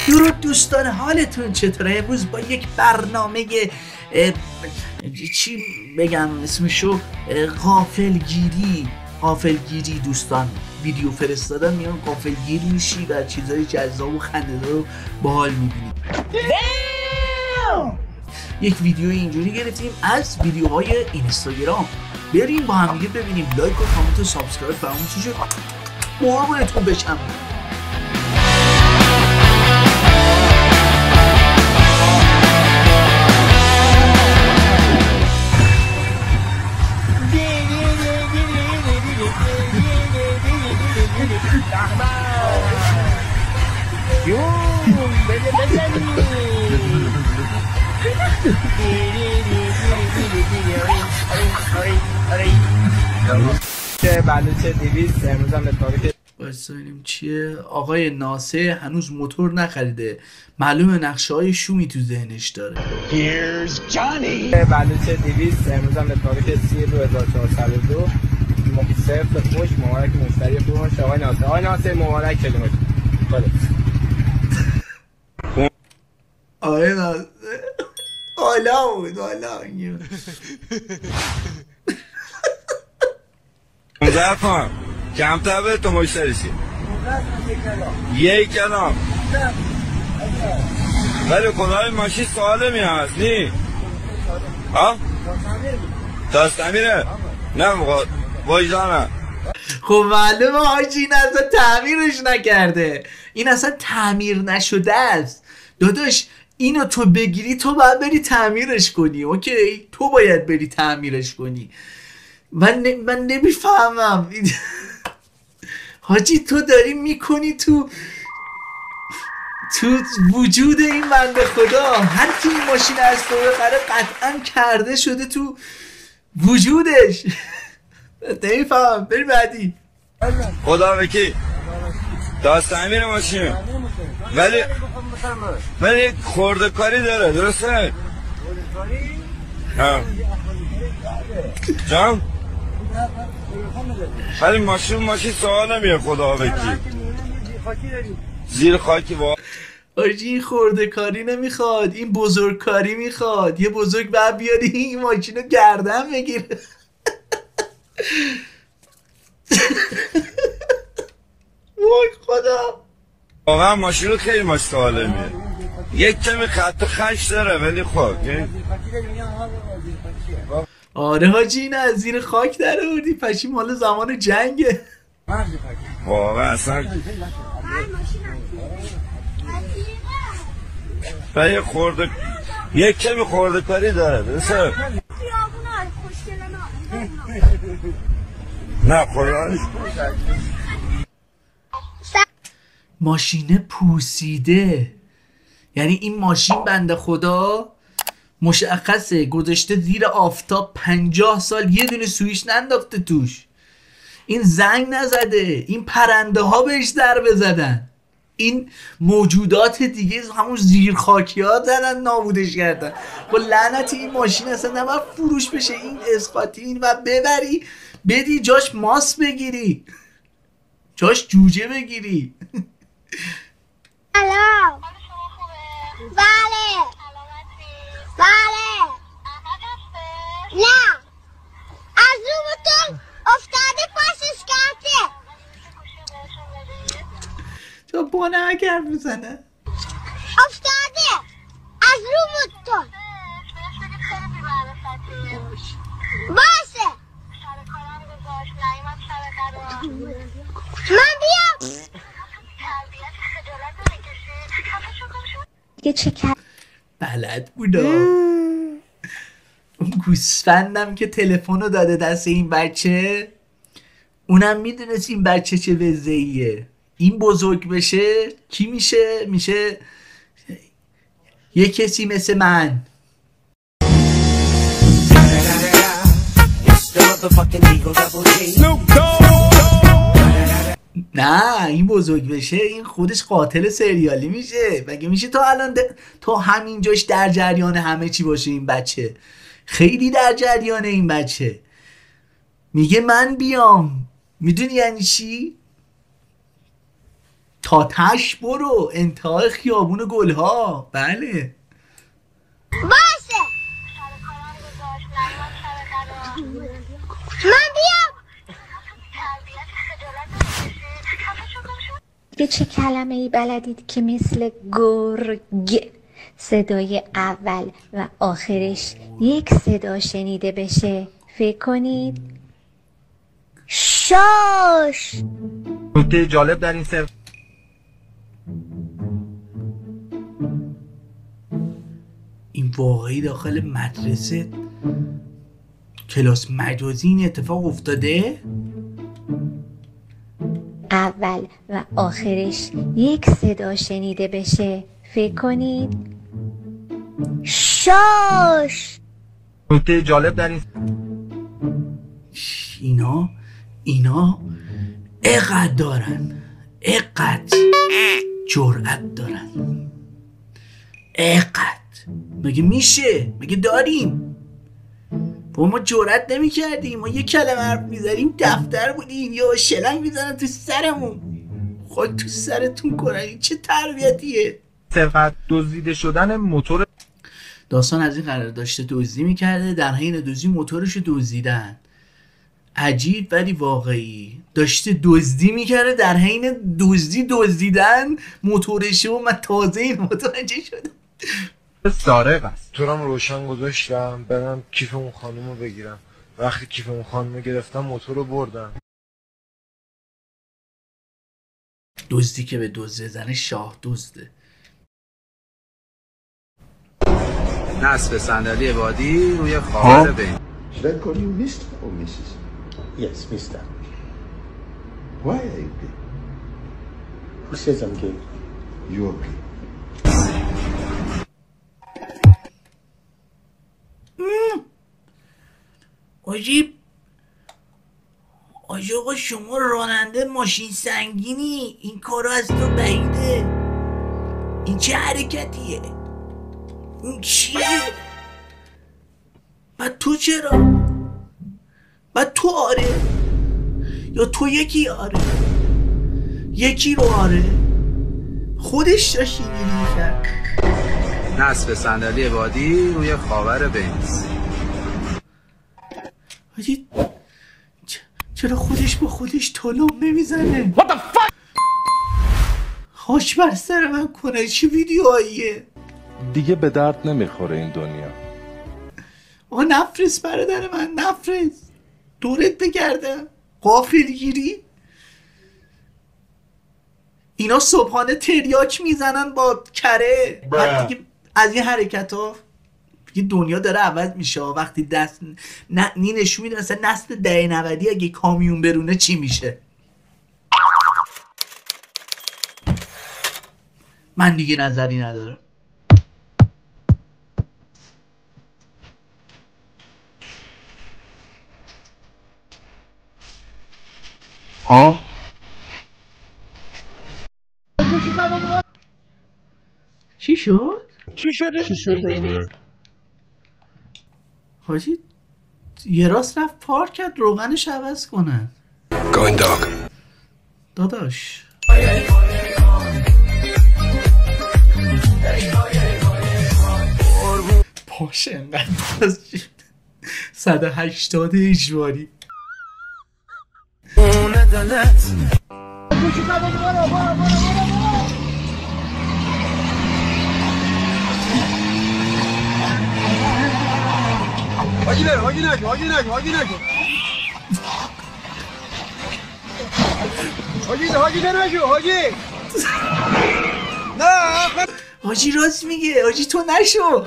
درود دوستان، حالتون چطوره؟ امروز با یک برنامه چی بگم اسمشو، غافلگیری دوستان ویدیو فرستادن، میان غافلگیر میشی و چیزای جذاب و خنده‌دار رو باحال میبینی. یک ویدیو اینجوری گرفتیم از ویدیوهای اینستاگرام، بریم با هم دیگه ببینیم. لایک و کامنت و سابسکرایب فراموش نشه، قربونتون بشم. بلوچ 200 امروز هم نتارک باید ببینیم چیه. آقای ناصر هنوز موتور نخریده، معلومه نقشه های شومی تو ذهنش داره. Here's Johnny بلوچ 200 امروز هم نتارک 32402 صفر خوش مبارک مشتری خوب باشه. آقای ناصر مبارک شده باشه. آقای ناصر حالا بود حالا مزرفان کمتر به تو مشتری شید یک کلام ولی کلاه ماشین سالمی هست نی؟ ها؟ داستمیره؟ نه وجدانه. خب معلومه حاجی این اصلا تعمیرش نکرده، این اصلا تعمیر نشده است داداش. اینو تو بگیری تو باید بری تعمیرش کنی، اوکی؟ تو باید بری تعمیرش کنی. من نمیفهمم حاجی تو داری میکنی تو وجود این بنده خدا. هر کی این ماشین از تو بخره قطعا کرده شده تو وجودش. نمیفهمم، بری بعدی. خدا بکی داستمیر ماشین ولی خورده کاری داره، درسته؟ ها جان ولی ماشین سوال نمیه. خدا بکی زیر خاکی با آجی این خورده کاری نمیخواد، این بزرگ کاری میخواد. یه بزرگ باید بیاری این ماشین رو گردن بگیره. وای خدا واقعا ماشین رو خیلی ماشین سالمیه. یک کمی خط خش داره ولی خب آره حاجی این از زیر خاک در آوردی، پشی مال زمان جنگه واقعا اصلا. ولی خورده یک کمی خورده کاری داره، درسته؟ نه خدا ماشین پوسیده، یعنی این ماشین بنده خدا مشخصه گذاشته زیر آفتاب 50 سال یه دونه سویش ننداخته توش، این زنگ نزده، این پرنده ها بهش ضربه زدن، این موجودات دیگه همون زیر خاکی ها زدن نابودش کردن. با لعنت این ماشین اصلا نباید فروش بشه. این اسقاطی این و ببری بدی جاش ماس بگیری، جاش جوجه بگیری. سلام. بله نه از رومتون افتاده پاسش کرده تو با نمک حرف میزنه افتاده از رومتون باشه من بیام دیگه چه کرد؟ بلد بودا. اون گوسفندم که تلفن رو داده دست این بچه، اونم میدونست این بچه چه وضعیه. این بزرگ بشه کی میشه؟ میشه یه کسی مثل من. نه این بزرگ بشه این خودش قاتل سریالی میشه. مگه میشه تو الان تو همینجاش در جریان همه چی باشه این بچه؟ خیلی در جریان این بچه. میگه من بیام. میدونی یعنی چی؟ تا تش برو، انتهای خیابون گلها. بله باشه من بیام. به چه کلمه ای بلدید که مثل گرگ صدای اول و آخرش یک صدا شنیده بشه؟ فکر کنید. شاش. نکته جالب در این سر این واقعی داخل مدرسه کلاس مجازی این اتفاق افتاده؟ اول و آخرش یک صدا شنیده بشه؟ فکر کنید. شاش. نکته جالب در این اینا اقدر دارن، اقدر جرأت دارن، اقدر. مگه میشه؟ مگه داریم؟ با ما جرأت نمی کردیم. ما یه کلمه حرف میزنیم دفتر بودیم یا شلنگ میزنن تو سرمون. خود تو سرتون کنن. چه تربیتیه؟ سرقت دزدیده شدن موتور. داستان از این قرار داشته دزدی میکرده، در حین دزدی موتورشو دزدیدن. عجیب ولی واقعی. داشته دزدی میکرده، در حین دزدیدن موتورشو. و من تازه این متوجه شدم سارق است. موتورم روشن گذاشتم برم کیف اون خانومو بگیرم. وقتی کیف اون خانومو گرفتم موتور رو بردم. دزدی که به دزد زنه شاه دزده. نصب صندلی عبادی روی خاور بین. Should I call you Mr. or Mrs.? Yes, Mr. Why are you gay? Who says I'm gay? You're gay. آقا شما راننده ماشین سنگینی، این کارو از تو بعیده. این چه حرکتیه؟ این چیه؟ بعد تو چرا؟ بعد تو آره؟ یا تو یکی آره؟ یکی رو آره؟ خودش داشت اینجوری میکرد. نصب صندلی عبادی روی خاور بینز. حاجی چرا خودش با خودش طلوع نمیزنه؟ What the fuck؟ خاک بر سر من کنه. چه ویدیوهاییه؟ دیگه به درد نمیخوره این دنیا. آقا نفرست برادر من، نفرست. دورت بگردم غافلگیری. اینا صبحانه تریاک میزنن با کره. بعد دیگه از این حرکت ها دنیا داره عوض میشه. وقتی دست نشون میده مثلا نسل 10-90 اگه کامیون برونه چی میشه. من دیگه نظری ندارم. ها؟ چی شد؟ چی شده؟ حاجی یه راست رفت پارک کرد روغنش عوض کنن. Going dog. داداش پاشه انقدر باز 180 اجباری. حاجی نکن حاجی نه حاجی راست میگه. حاجی تو نشو،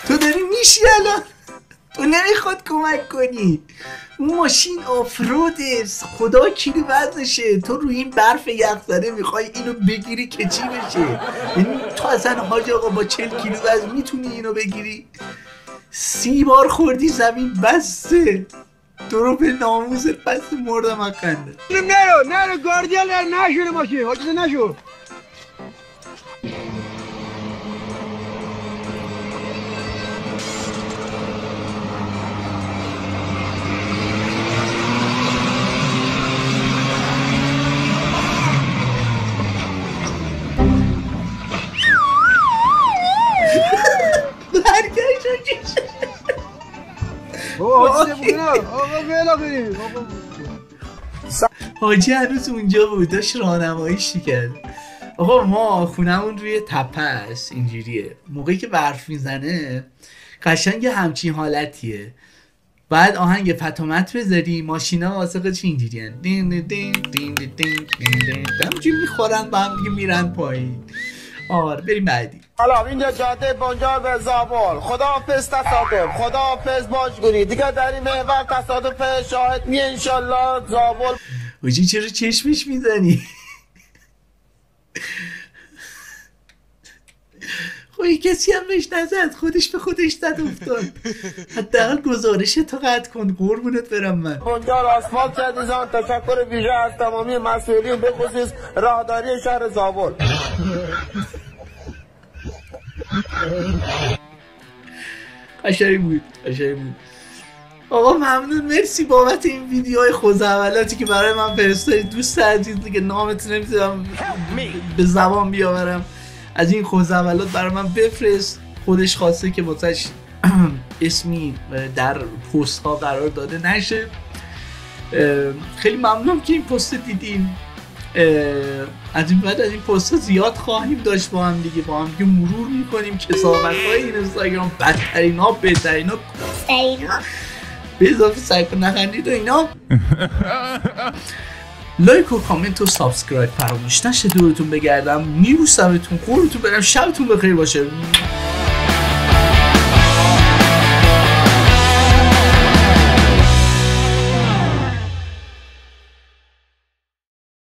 تو داری میشی الان. تو نمیخواد کمک کنی. اون ماشین آفروده، خدا کیلو وزنشه. تو روی این برف یخزده میخوای اینو بگیری که چی بشه؟ یعنی تو اصلا حاج آقا با 40 کیلو وزن میتونی اینو بگیری؟ 30 بار خوردی زمین بسته. تو رو به ناموست بس مردم اکنده. نرو گاردیال نشونه ماشین. حاجی نشو. حاجی هنوز اونجا بود داشت راهنماییش کرد. آقا ما خونمون روی تپه است، اینجوریه موقعی که برف میزنه قشنگ همچین حالتیه. بعد آهنگ پتومت بذاری ماشینا واسه خودش اینجوری هن دین دین دین دین دین دین همچین میخورن با هم دیگه میرن پایین. آره بریم بعدی. حالا اینجا جاده بنجار به زابل. خداحافظ تصادف، خداحافظ باجگوری دیگه در این محور تصادف شاهد میه انشالله زابل. اوجی چرا چشمش میزنی؟ خب کسی هم بهش نزد، خودش به خودش زد افتاد. حداقل گزارش تو قطع کن قربونت برم من. بنجار آسفالت جدیدان تشکر ویژه از تمامی مسئولین به خصوص راهداری شهر زابل. قشنگ بود قشنگ بود. آقا ممنون، مرسی بابت این ویدیوهای خوزعبلاتی که برای من فرستادید. دوست عزیز دیگه نامتون نمیتونم به زبان بیاورم، از این خوزعبلات برای من بفرست. خودش خواسته که واسش اسمی در پست ها قرار داده نشه. خیلی ممنونم که این پست دیدیم. از این بعد از این پست ها زیاد خواهیم داشت با هم دیگه مرور میکنیم کسافت های این اینستاگرام، بدترین ها بهترین ها به اضافه سعی کن نخندید و اینا. لایک و کامنت و سابسکرایب فراموش نشه. دورتون بگردم، میبوسمتون، قربونتون برم، شبتون بخیر باشه.